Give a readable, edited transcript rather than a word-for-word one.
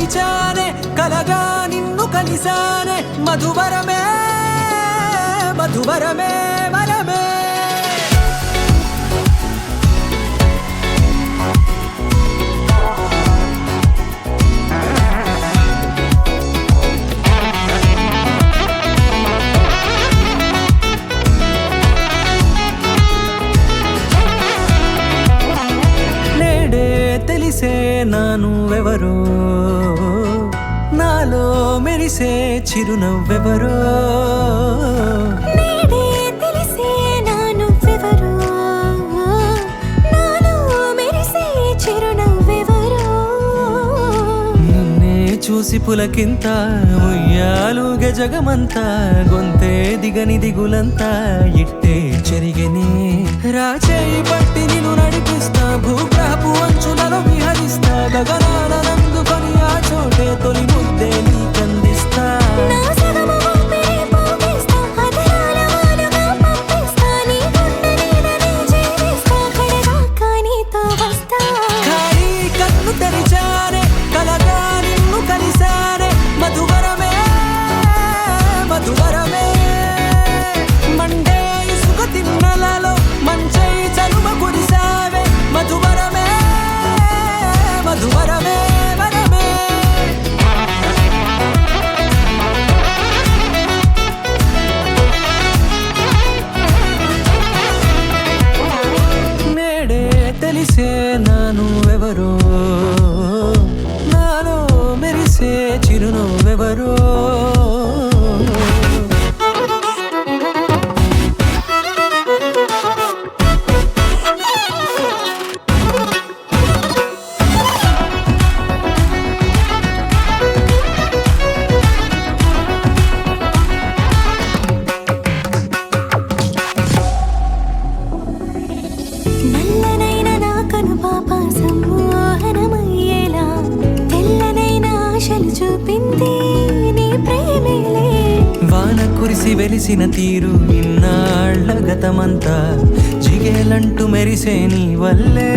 తెరిచానే కలగా నిన్ను కలిసానే మధువరమే మధువరమే వరమే తెలిసే నానువెవరో నాలో మెరిసే చిరునవ్వెవరో నేడే తెలిసే నానువెవరో నాలో మెరిసే చిరునవ్వెవరో నిన్నే చూసి పులకింత ఉయ్యాలుగే జగమంతా గొంతే దిగని దిగులంతా ఇట్టే చెరిగనే రాచేయి పట్టి నిన్ను నడిపిస్తా భూగ్రహపు అంచులలో విహరిస్తా గగనాల నందుకొని ఆ చోటే తొలి ముద్దే నీకందిస్తా నా సగము ఊపిరి పోగిస్తా అదరాల వానగా పంపిస్తా నీ గుండె నీడనే జీవిస్తా కడదాకా నీతో వస్తా ఖాళీ కన్ను తెరిచానే కలగా నిన్ను కలిసానే మధువరమే మధువరమే మండే ఇసుక తిన్నెలలో మంచై చలువ కురిసావే మధువరమే మధువరమే వరమే నేడే తెలిసే నానువెవరో నాలో మెరిసే చిరునవ్వెవరో నల్లనైన నా కనుపాప సమ్మోహనమయ్యేలా తెల్లనైన ఆశలు చూపింది నీ ప్రేమేలే వాన కురిసి వెలిసిన తీరు ఇన్నాళ్ల గతమంతా జిగేలంటూ మెరిసే నీ వల్లే